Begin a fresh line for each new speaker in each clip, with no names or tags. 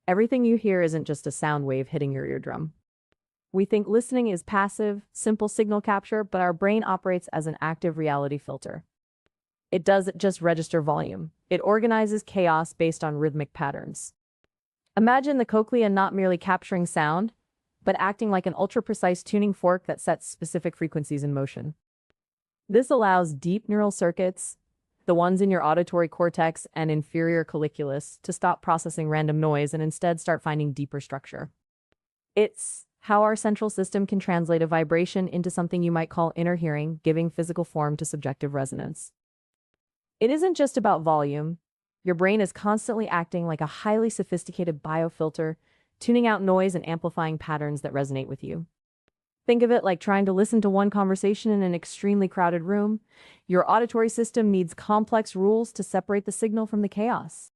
Everything you hear isn't just a sound wave hitting your eardrum. We think listening is passive, simple signal capture, but our brain operates as an active reality filter. It doesn't just register volume. It organizes chaos based on rhythmic patterns. Imagine the cochlea not merely capturing sound, but acting like an ultra-precise tuning fork that sets specific frequencies in motion. This allows deep neural circuits, the ones in your auditory cortex and inferior colliculus, to stop processing random noise and instead start finding deeper structure. It's how our central system can translate a vibration into something you might call inner hearing, giving physical form to subjective resonance. It isn't just about volume. Your brain is constantly acting like a highly sophisticated biofilter, tuning out noise and amplifying patterns that resonate with you. Think of it like trying to listen to one conversation in an extremely crowded room. Your auditory system needs complex rules to separate the signal from the chaos.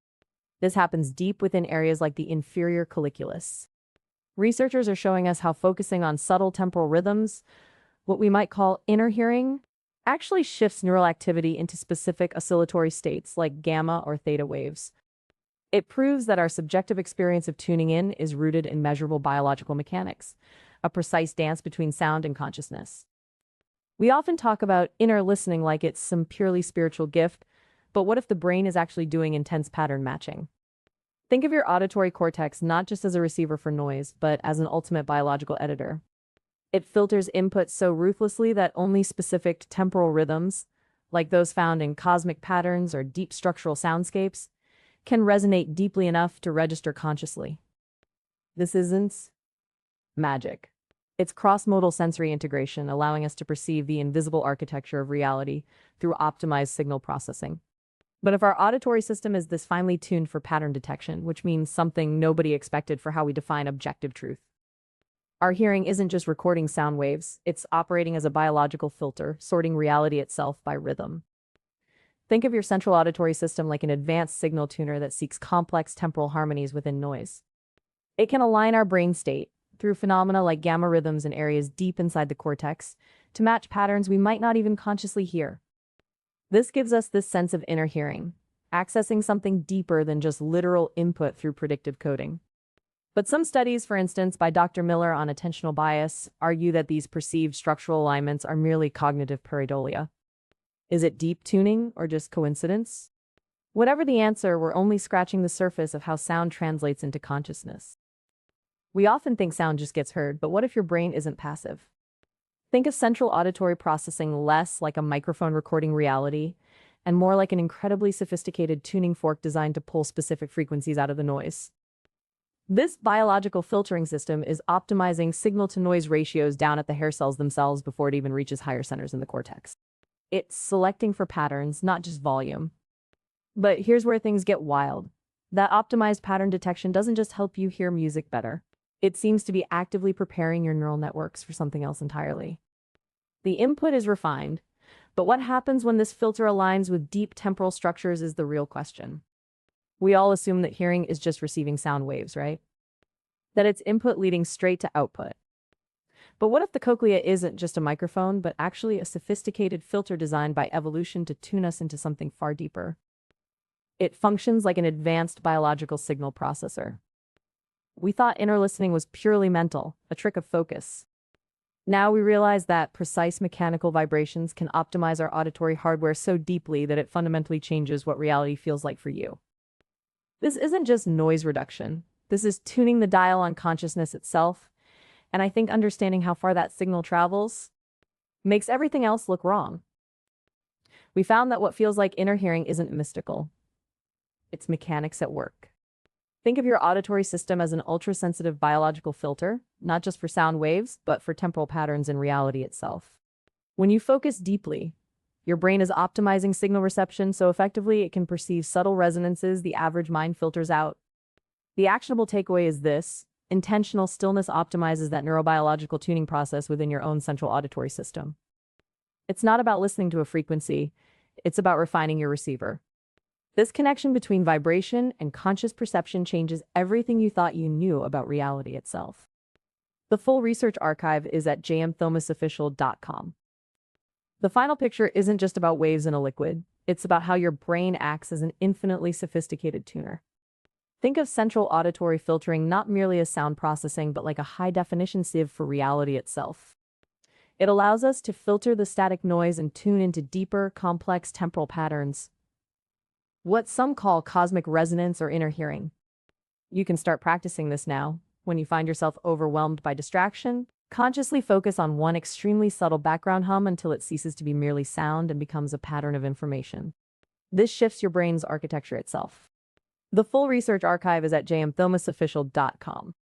This happens deep within areas like the inferior colliculus. Researchers are showing us how focusing on subtle temporal rhythms, what we might call inner hearing, actually shifts neural activity into specific oscillatory states like gamma or theta waves. It proves that our subjective experience of tuning in is rooted in measurable biological mechanics, a precise dance between sound and consciousness. We often talk about inner listening like it's some purely spiritual gift, but what if the brain is actually doing intense pattern matching? Think of your auditory cortex not just as a receiver for noise, but as an ultimate biological editor. It filters input so ruthlessly that only specific temporal rhythms, like those found in cosmic patterns or deep structural soundscapes, can resonate deeply enough to register consciously. This isn't magic. It's cross-modal sensory integration, allowing us to perceive the invisible architecture of reality through optimized signal processing. But if our auditory system is this finely tuned for pattern detection, which means something nobody expected for how we define objective truth, our hearing isn't just recording sound waves, it's operating as a biological filter, sorting reality itself by rhythm. Think of your central auditory system like an advanced signal tuner that seeks complex temporal harmonies within noise. It can align our brain state through phenomena like gamma rhythms in areas deep inside the cortex to match patterns we might not even consciously hear. This gives us this sense of inner hearing, accessing something deeper than just literal input through predictive coding. But some studies, for instance, by Dr. Miller on attentional bias, argue that these perceived structural alignments are merely cognitive pareidolia. Is it deep tuning or just coincidence? Whatever the answer, we're only scratching the surface of how sound translates into consciousness. We often think sound just gets heard, but what if your brain isn't passive? Think of central auditory processing less like a microphone recording reality and more like an incredibly sophisticated tuning fork designed to pull specific frequencies out of the noise. This biological filtering system is optimizing signal-to-noise ratios down at the hair cells themselves before it even reaches higher centers in the cortex. It's selecting for patterns, not just volume. But here's where things get wild. That optimized pattern detection doesn't just help you hear music better. It seems to be actively preparing your neural networks for something else entirely. The input is refined, but what happens when this filter aligns with deep temporal structures is the real question. We all assume that hearing is just receiving sound waves, right? That it's input leading straight to output. But what if the cochlea isn't just a microphone, but actually a sophisticated filter designed by evolution to tune us into something far deeper? It functions like an advanced biological signal processor. We thought inner listening was purely mental, a trick of focus. Now we realize that precise mechanical vibrations can optimize our auditory hardware so deeply that it fundamentally changes what reality feels like for you. This isn't just noise reduction. This is tuning the dial on consciousness itself, and I think understanding how far that signal travels makes everything else look wrong. We found that what feels like inner hearing isn't mystical. It's mechanics at work. Think of your auditory system as an ultra-sensitive biological filter, not just for sound waves, but for temporal patterns in reality itself. When you focus deeply, your brain is optimizing signal reception so effectively it can perceive subtle resonances the average mind filters out. The actionable takeaway is this: intentional stillness optimizes that neurobiological tuning process within your own central auditory system. It's not about listening to a frequency, it's about refining your receiver. This connection between vibration and conscious perception changes everything you thought you knew about reality itself. The full research archive is at jmthomasofficial.com. The final picture isn't just about waves in a liquid, it's about how your brain acts as an infinitely sophisticated tuner. Think of central auditory filtering not merely as sound processing, but like a high-definition sieve for reality itself. It allows us to filter the static noise and tune into deeper, complex temporal patterns, what some call cosmic resonance or inner hearing. You can start practicing this now. When you find yourself overwhelmed by distraction, consciously focus on one extremely subtle background hum until it ceases to be merely sound and becomes a pattern of information. This shifts your brain's architecture itself. The full research archive is at jmthomasofficial.com.